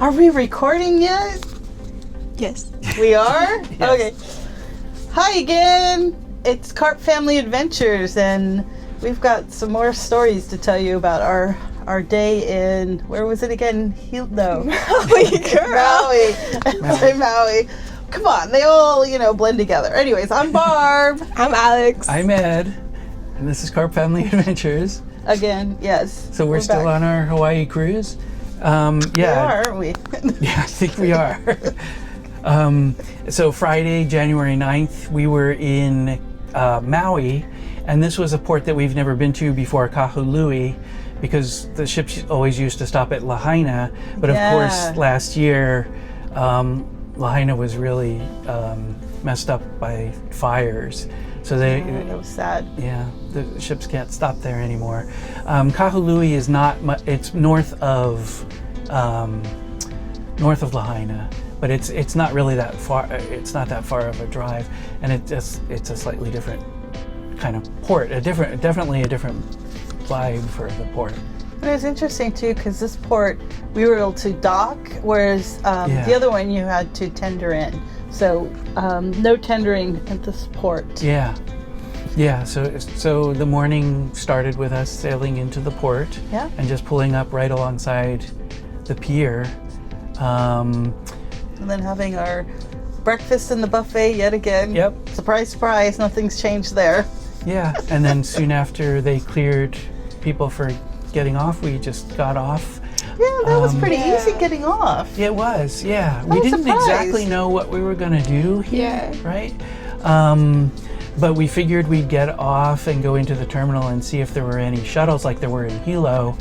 Are we recording yet? Yes. We are? Yes. Okay. Hi again. It's Carp Family Adventures, and we've got some more stories to tell you about our day in, where was it again? No. Maui, girl. Maui. Say Maui. Come on, they all, blend together. Anyways, I'm Barb. I'm Alex. I'm Ed, and this is Carp Family Adventures. Again, yes. So we're still back. on our Hawaii cruise. We are, aren't we? Yeah, I think we are. So Friday, January 9th, we were in Maui, and this was a port that we've never been to before, Kahului, because the ships always used to stop at Lahaina. But of course, last year, Lahaina was really messed up by fires. So that was sad. Yeah, the ships can't stop there anymore. Kahului is not it's north of Lahaina, but it's not really that far. It's not that far of a drive, and it's a slightly different kind of port. Definitely a different vibe for the port. It was interesting too, because this port we were able to dock, whereas the other one you had to tender in. So no tendering at this port. Yeah. So the morning started with us sailing into the port, and just pulling up right alongside the pier, and then having our breakfast in the buffet yet again. Yep. Surprise, surprise! Nothing's changed there. Yeah, and then soon after they cleared people for getting off, we just got off. Yeah, that was pretty easy getting off. It was, yeah. We didn't exactly know what we were going to do here, right? But we figured we'd get off and go into the terminal and see if there were any shuttles like there were in Hilo,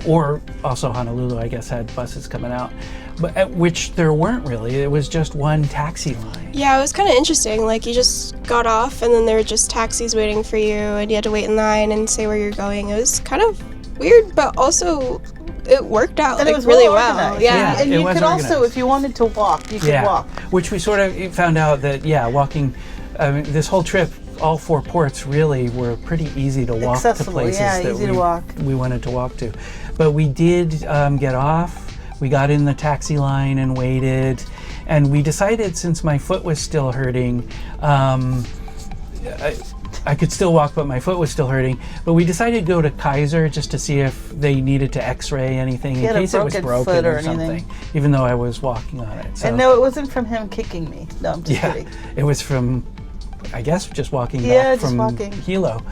or also Honolulu, I guess, had buses coming out, but at which there weren't really. It was just one taxi line. Yeah, it was kind of interesting. Like, you just got off and then there were just taxis waiting for you and you had to wait in line and say where you're going. It was kind of weird, but also it worked out and like it was really well. well. Yeah, and you could organized. also, if you wanted to walk, you could walk. Which we sort of found out that, walking, this whole trip, all four ports really were pretty easy to walk to places that we wanted to walk to. But we did get off. We got in the taxi line and waited. And we decided, since my foot was still hurting, I could still walk, but my foot was still hurting. But we decided to go to Kaiser just to see if they needed to x-ray anything in case it was broken or something, even though I was walking on it. So. And no, it wasn't from him kicking me. No, I'm just kidding. It was from, I guess, just walking back from Hilo.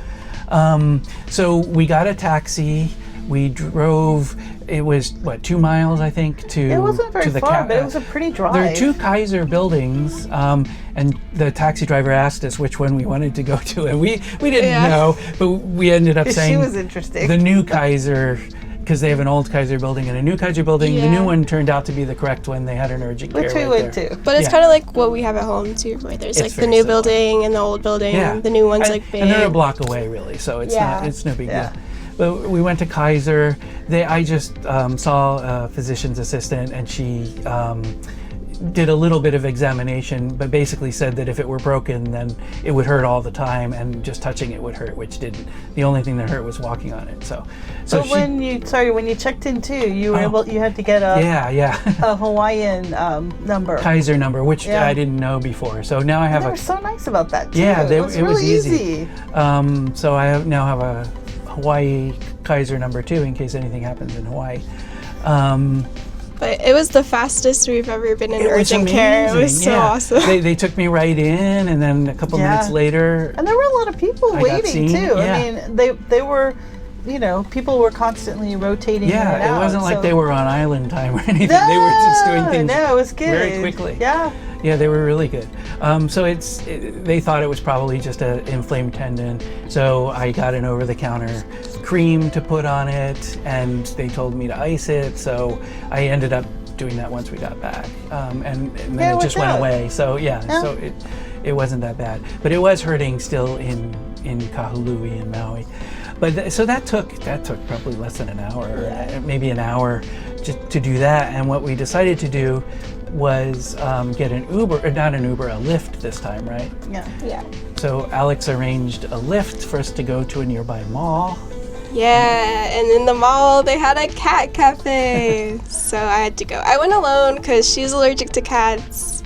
So we got a taxi. We drove. It was 2 miles, I think, to. It wasn't very to far, but it was a pretty drive. There are two Kaiser buildings, and the taxi driver asked us which one we wanted to go to, and we didn't know, but we ended up saying she was interesting. The new Kaiser, because they have an old Kaiser building and a new Kaiser building. The new one turned out to be the correct one. They had an urgent care which we went to. But it's kind of like what we have at home too, right? There's like the new building and the old building. Yeah. The new one's like big. And they're a block away, really, so it's no big deal. But we went to Kaiser. I just saw a physician's assistant, and she did a little bit of examination, but basically said that if it were broken, then it would hurt all the time, and just touching it would hurt, which didn't. The only thing that hurt was walking on it. So when you checked in too, you were you had to get a Hawaiian number, Kaiser number, which I didn't know before. So now I have They were so nice about that too. Yeah, it was really easy. So I now have a Hawaii Kaiser number 2 in case anything happens in Hawaii. But it was the fastest we've ever been in urgent care. It was so awesome. They took me right in, and then a couple minutes later, and there were a lot of people waiting too. I mean, they were, people were constantly rotating in and out. It wasn't like they were on island time or anything. They were just doing things it was good. very quickly. Yeah, they were really good. So they thought it was probably just an inflamed tendon. So I got an over-the-counter cream to put on it, and they told me to ice it. So I ended up doing that once we got back, and then it just went away. So so it wasn't that bad, but it was hurting still in Kahului and Maui. But so that took probably less than an hour, maybe an hour, just to do that. And what we decided to do was get an Uber, or not an Uber, a Lyft this time, right? Yeah. So Alex arranged a Lyft for us to go to a nearby mall. Yeah, and in the mall they had a cat cafe, so I had to go. I went alone because she's allergic to cats.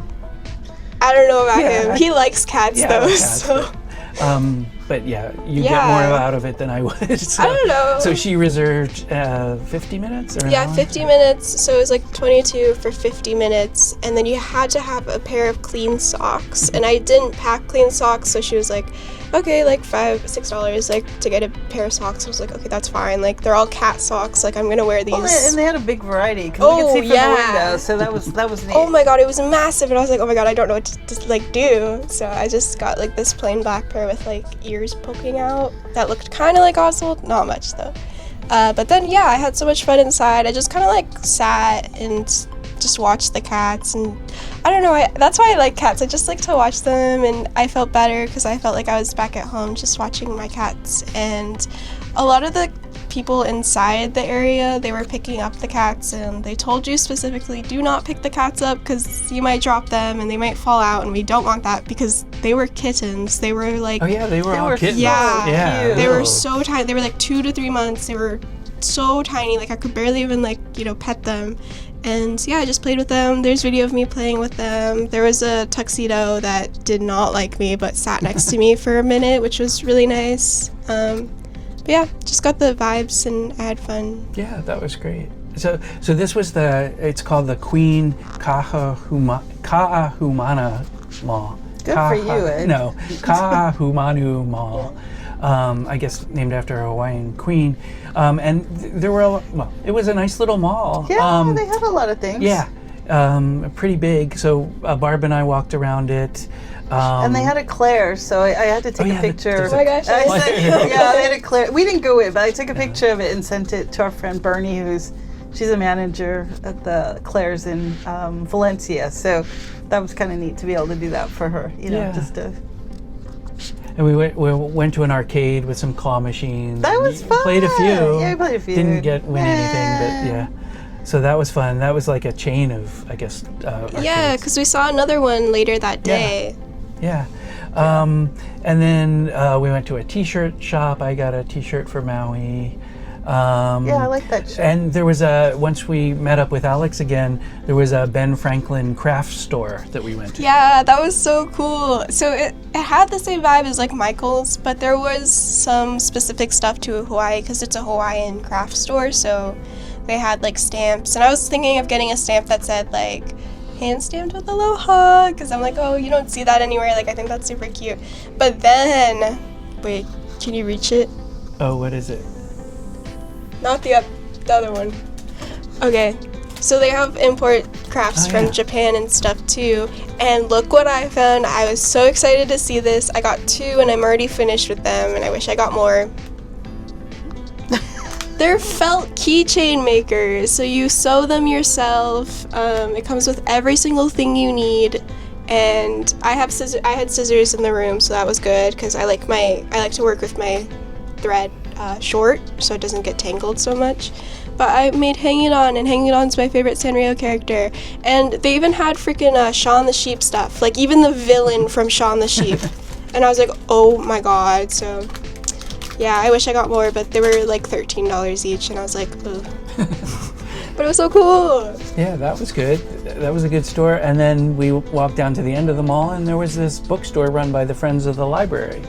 I don't know about him. He likes cats I though, like cats, so. But yeah, you get more out of it than I would. So, I don't know. So she reserved 50 minutes or an hour? 50 minutes. So it was like 22 for 50 minutes, and then you had to have a pair of clean socks. And I didn't pack clean socks, so she was like, okay, like $6 like to get a pair of socks. I was like, okay, that's fine. Like they're all cat socks. Like I'm gonna wear these. Well, and they had a big variety because we could see from the window, so that was neat. Oh my god, it was massive, and I was like, oh my god, I don't know what to like do. So I just got like this plain black pair with like ears poking out that looked kind of like Oswald, not much though. But then I had so much fun inside. I just kind of like sat and just watched the cats, and I don't know, that's why I like cats. I just like to watch them, and I felt better because I felt like I was back at home just watching my cats. And a lot of the people inside the area, they were picking up the cats, and they told you specifically, do not pick the cats up because you might drop them and they might fall out, and we don't want that because they were kittens. They were like, oh yeah, they were all kittens. Yeah, they were so tiny. They were like 2 to 3 months. They were so tiny, like I could barely even like pet them. And I just played with them. There's video of me playing with them. There was a tuxedo that did not like me but sat next to me for a minute, which was really nice. But just got the vibes and I had fun. Yeah, that was great. So this was it's called the Queen Kaahumanu Mall. Good for you, Ed. No, Kaahumanu Mall. I guess named after a Hawaiian queen. And there were, it was a nice little mall. Yeah, they had a lot of things. Yeah, pretty big. So Barb and I walked around it. And they had a Claire, so I had to take a picture. Oh my gosh. They had a Claire. We didn't go in, but I took a picture of it and sent it to our friend Bernie, she's a manager at the Claire's in Valencia. So that was kind of neat to be able to do that for her, just to... And we went to an arcade with some claw machines. That was fun. Played a few. Yeah, we played a few. Didn't win anything, but So that was fun. That was like a chain of, I guess, arcades. Yeah, because we saw another one later that day. Yeah. And then we went to a t-shirt shop. I got a t-shirt for Maui. I like that shirt. And there was once we met up with Alex again, there was a Ben Franklin craft store that we went to. Yeah, that was so cool. So it had the same vibe as like Michael's, but there was some specific stuff to Hawaii because it's a Hawaiian craft store. So they had like stamps, and I was thinking of getting a stamp that said like hand stamped with aloha, because I'm like, oh, you don't see that anywhere. Like I think that's super cute. But then, wait, can you reach it? Oh, what is it? Not the other one. Okay, so they have import crafts from Japan and stuff too. And look what I found. I was so excited to see this. I got 2 and I'm already finished with them, and I wish I got more. They're felt keychain makers, so you sew them yourself. It comes with every single thing you need. And I had scissors in the room, so that was good because I like to work with my thread short so it doesn't get tangled so much. But I made Hang It On, and Hang It On's my favorite Sanrio character. And they even had freaking Shaun the Sheep stuff, like even the villain from Shaun the Sheep. And I was like, oh my god. So yeah, I wish I got more, but they were like $13 each, and I was like, ugh. But it was so cool. Yeah, that was good. That was a good store. And then we walked down to the end of the mall, and there was this bookstore run by the Friends of the Library.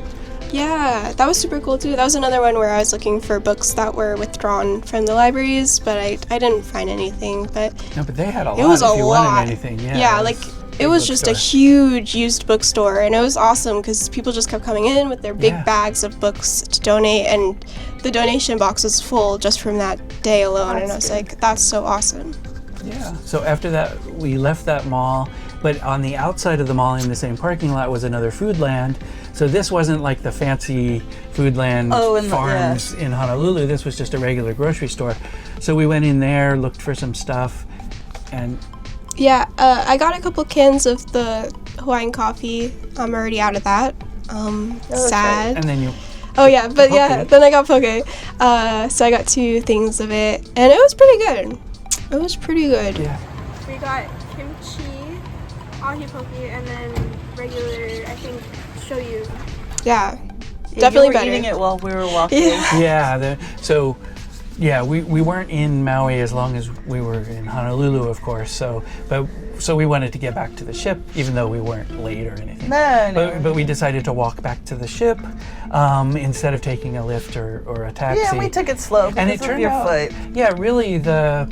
Yeah, that was super cool too. That was another one where I was looking for books that were withdrawn from the libraries, but I didn't find anything. But no, but they had a lot. It was if you a lot. Wanted anything, yeah, like it was just a huge used bookstore, and it was awesome because people just kept coming in with their big bags of books to donate, and the donation box was full just from that day alone. And I was like, that's so awesome. Yeah. So after that, we left that mall, but on the outside of the mall in the same parking lot was another Foodland. So this wasn't like the fancy Foodland farms in Honolulu. This was just a regular grocery store. So we went in there, looked for some stuff, and yeah, I got a couple cans of the Hawaiian coffee. I'm already out of that. Sad. And then you. Oh yeah, but then I got poke. So I got 2 things of it, and it was pretty good. It was pretty good. Yeah. We got kimchi, ahi poke, and then regular, I think, shoyu. Yeah. definitely you were better. eating it while we were walking. Yeah. We weren't in Maui as long as we were in Honolulu, of course. So we wanted to get back to the ship, even though we weren't late or anything. No. But we decided to walk back to the ship instead of taking a lift or a taxi. Yeah, we took it slow because And it of turned your out, foot. yeah, really the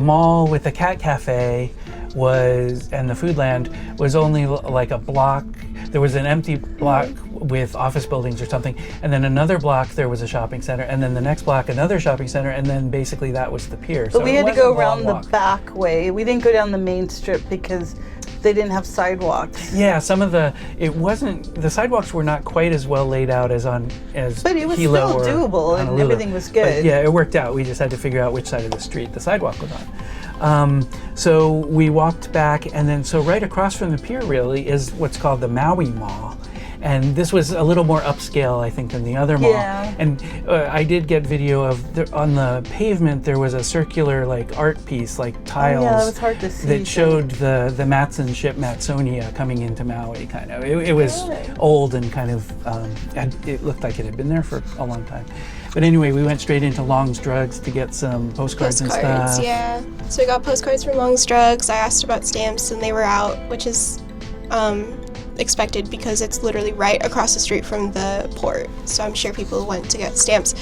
mall with the cat cafe and the Foodland was only like a block. There was an empty block with office buildings or something, and then another block there was a shopping center, and then the next block another shopping center, and then basically that was the pier. But we had to go around the back way. We didn't go down the main strip because they didn't have sidewalks. Yeah, the sidewalks were not quite as well laid out as But it was Hilo still or doable and Honolulu. everything was good. But yeah, it worked out. We just had to figure out which side of the street the sidewalk was on. So we walked back, and then so right across from the pier really is what's called the Maui Mall. And this was a little more upscale, I think, than the other mall. Yeah. And I did get video of on the pavement there was a circular like art piece, like tiles. Yeah, it was hard to see. That showed the Matson ship Matsonia coming into Maui. Kind of. It was old and kind of. It looked like it had been there for a long time. But anyway, we went straight into Long's Drugs to get some postcards and stuff. Yeah. So we got postcards from Long's Drugs. I asked about stamps, and they were out, which is expected because it's literally right across the street from the port. So I'm sure people went to get stamps.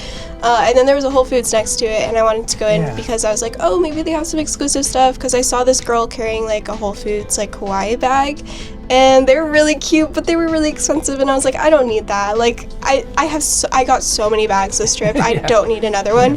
And then there was a Whole Foods next to it, and I wanted to go in because I was like, oh, maybe they have some exclusive stuff, because I saw this girl carrying like a Whole Foods like Hawaii bag, and they were really cute, but they were really expensive, and I was like, I don't need that. Like I got so many bags this trip. I don't need another one.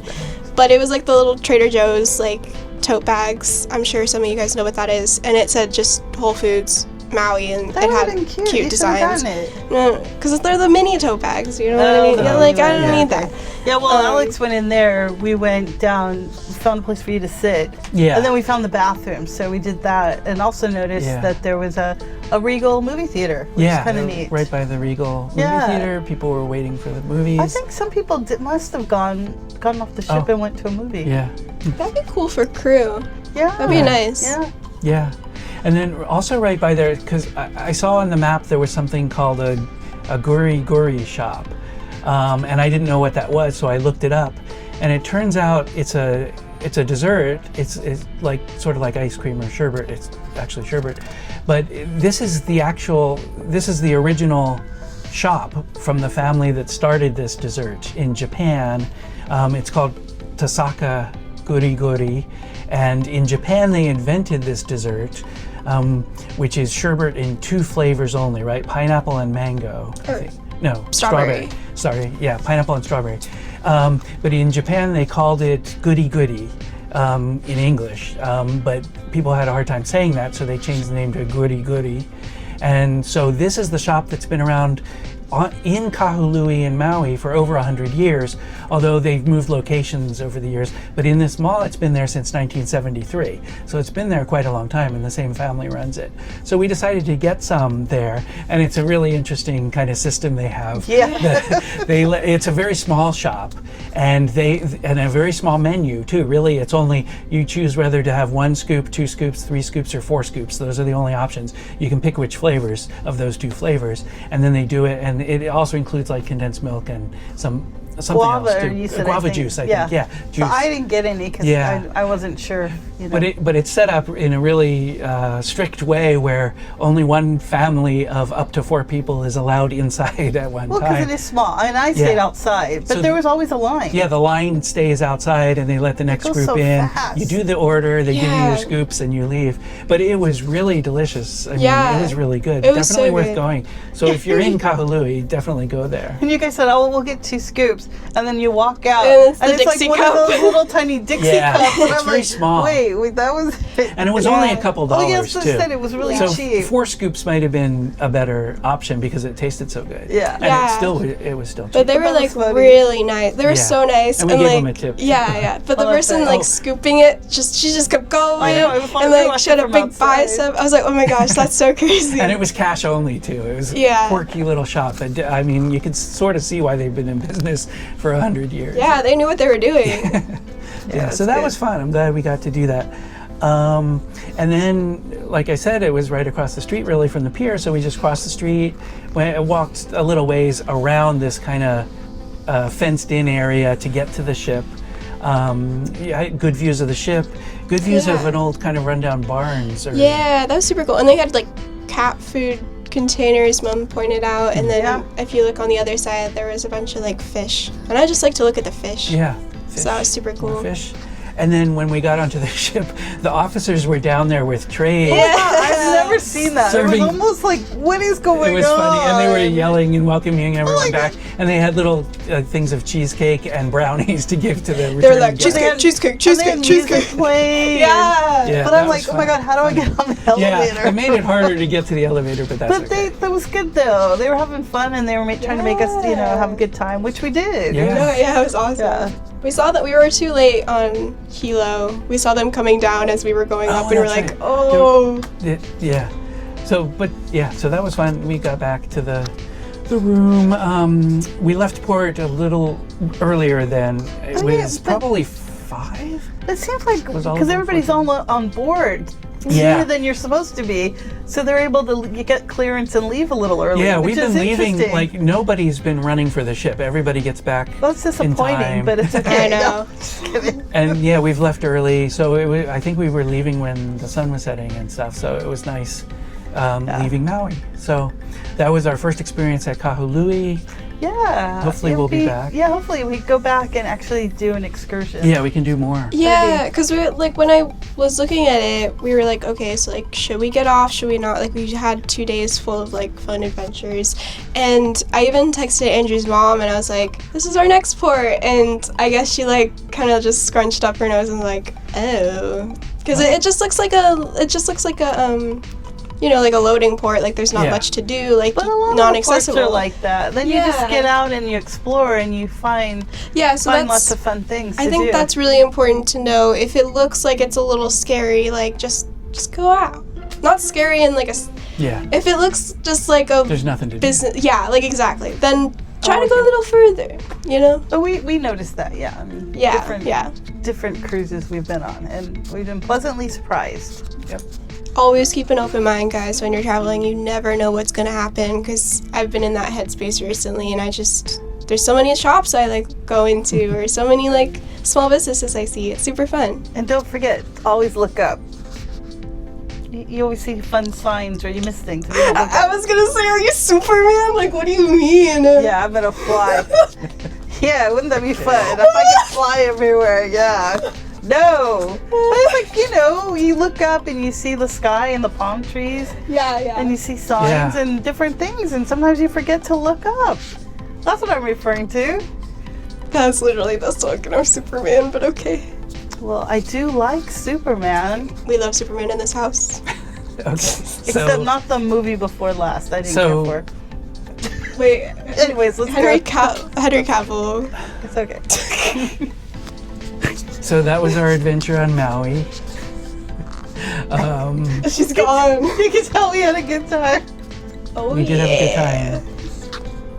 But it was like the little Trader Joe's like tote bags. I'm sure some of you guys know what that is, and it said just Whole Foods Maui, and That it had would've been cute. cute You designs. should've gotten it. No, because they're the mini tote bags. You know what I mean? Yeah, like I don't need that. Yeah, well, Alex went in there. We went down, found a place for you to sit. Yeah. And then we found the bathroom, so we did that, and also noticed that there was a Regal movie theater, which is kind of neat. Right by the Regal movie theater. People were waiting for the movies. I think some people must have gone off the ship and went to a movie. Yeah. That'd be cool for crew. Yeah. That'd be nice. Yeah. Yeah. And then also right by there, because I saw on the map there was something called a Guri Guri shop. And I didn't know what that was, so I looked it up. And it turns out it's a dessert. It's like sort of like ice cream or sherbet. It's actually sherbet. But this is the original shop from the family that started this dessert in Japan. It's called Tasaka Guri Guri. And in Japan, they invented this dessert, which is sherbet in 2 flavors only, right? Pineapple and mango. I think. No, Strawberry. Sorry, yeah, pineapple and strawberry. But in Japan, they called it Goody Goody in English. But people had a hard time saying that, so they changed the name to Guri Guri. And so this is the shop that's been around in Kahului and Maui for over 100 years, although they've moved locations over the years. But in this mall, it's been there since 1973. So it's been there quite a long time, and the same family runs it. So we decided to get some there, and it's a really interesting kind of system they have. Yeah. It's a very small shop, and a very small menu too. Really, it's only, you choose whether to have 1 scoop, 2 scoops, 3 scoops, or 4 scoops. Those are the only options. You can pick which flavors of those 2 flavors, and then they do it, and it also includes like condensed milk and something guava, else too. you said, Guava I think. juice, I think. Yeah, So juice. I didn't get any because I wasn't sure. You know. But it's set up in a really strict way where only one family of up to 4 people is allowed inside at one Well, time. because it is small, and I stayed outside, but So there was always a line. Yeah, the line stays outside, and they let the next goes group so in. fast. You do the order, they give you Yeah. your scoops, and you leave. But it was really delicious. I mean, Yeah. it was really good. It was Definitely so worth good. going. So if you're in Kahului, definitely go there. And you guys said, "Oh, we'll get 2 scoops," and then you walk out, And it's the like Dixie one cup. of those little tiny Dixie Yeah, cups. And it's I'm very like, small. Wait, that was. And it was only a couple dollars Oh yes, I too. said it was really so cheap. 4 scoops might have been a better option because it tasted so good. Yeah. And Yeah. it was still cheap. But they were That like was funny. really nice. They were Yeah. so nice. And we gave like, them a tip. Yeah. But the Oh, that's person nice. like Oh. scooping it, she just kept going. I know, it was fun. And We like watched she had it a from big outside. bicep. I was like, oh my gosh, that's so crazy. And it was cash only too. It was a Yeah. quirky little shop. I mean, you could sort of see why they've been in business for 100 years. Yeah, they knew what they were doing. Yeah, so that was fun. I'm glad we got to do that. And then, like I said, it was right across the street really from the pier, so we just crossed the street, walked a little ways around this kind of fenced in area to get to the ship. Yeah, good views of the ship, good views of an old kind of rundown barns. Yeah, that was super cool. And they had like cat food containers, Mom pointed out, and then if you look on the other side, there was a bunch of like fish, and I just like to look at the fish. Yeah, fish. So that was super cool. More fish. And then when we got onto the ship, the officers were down there with trays. Oh my God, I've never seen that. It was Serving- almost like, what is going on? It was funny, and they were yelling and welcoming everyone back. And they had little things of cheesecake and brownies to give to the returning They were like, guests. cheesecake. Playing. Yeah. But that I'm was like, oh my fun. God, how do I get on the elevator? Yeah, it made it harder to get to the elevator, but that's But okay. that was good though. They were having fun and they were trying to make us, have a good time, which we did. Yeah, it was awesome. Yeah. We saw that we were too late on Hilo. We saw them coming down as we were going up, and we were that's like, right. oh. Yeah. So that was fun. We got back to the room. We left port a little earlier than it was probably 5. It seems like was all because about everybody's on board Yeah. sooner than you're supposed to be, so they're able to get clearance and leave a little early. Yeah, which we've been is leaving, interesting. like nobody's been running for the ship. Everybody gets back That's in disappointing, time. but it's okay. I know. No, just kidding. And yeah, we've left early, so I think we were leaving when the sun was setting and stuff, so it was nice leaving Maui. So that was our first experience at Kahului. Yeah. Hopefully it'll we'll be back. Yeah, hopefully we go back and actually do an excursion. Yeah, we can do more. Yeah, because we like when I was looking at it, we were like, okay, so like, should we get off? Should we not? Like, we had 2 days full of like fun adventures, and I even texted Andrew's mom, and I was like, this is our next port, and I guess she like kind of just scrunched up her nose and was like, oh, because it just looks like a like a loading port. Like, there's not much to do. Like, But a lot of the ports non-accessible. are like that. Then you just get out and you explore and you find so that's lots of fun things to I think do. that's really important to know. If it looks like it's a little scary, like just go out. Not scary in like a. Yeah. If it looks just like a There's nothing to business, yeah, like exactly. Then try to okay. go a little further. You know. But we noticed that, yeah. I mean, different cruises we've been on, and we've been pleasantly surprised. Yep. Always keep an open mind, guys. When you're traveling, you never know what's gonna happen. Because I've been in that headspace recently, and there's so many shops I like go into, or so many like small businesses I see. It's super fun. And don't forget, always look up. You always see fun signs or you miss things. If you don't look I up. was gonna say, are you Superman? Like, what do you mean? Yeah, I'm gonna fly. Yeah, wouldn't that be fun? If I could fly everywhere, yeah. No. But it's like, you look up and you see the sky and the palm trees. Yeah. And you see signs and different things, and sometimes you forget to look up. That's what I'm referring to. That's literally the slogan of Superman, but okay. Well, I do like Superman. We love Superman in this house. Okay. Except not the movie before last. I didn't care for. Wait, Anyways, let's Henry go. Cavill. It's okay. So that was our adventure on Maui. She's gone. You can tell we had a good time. Oh, We did have a good time.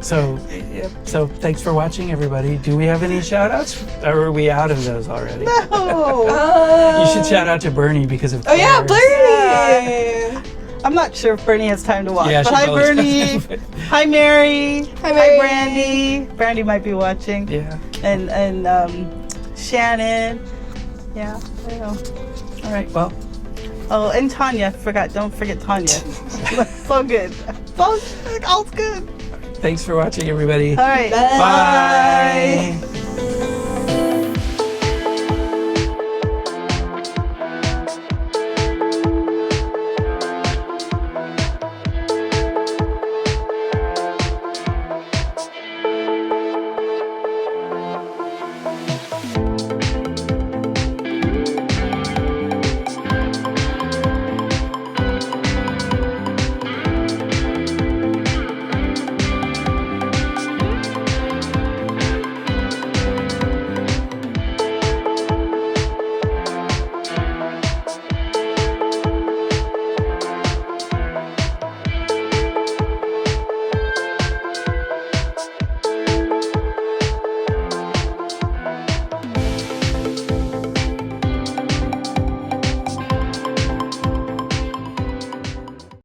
So thanks for watching, everybody. Do we have any shout outs? Or are we out of those already? No. You should shout out to Bernie because of Oh yeah, Claire's. Bernie. I'm not sure if Bernie has time to watch. Yeah, but she hi, probably Bernie. Hi, Mary. Hi, Mary. Hi, Brandy. Brandy might be watching. Yeah. And Shannon. Yeah, I know. All right. Well, Oh, and Tanya. Don't forget Tanya. So good. All's good. thanks for watching, everybody. All right. Bye. Bye.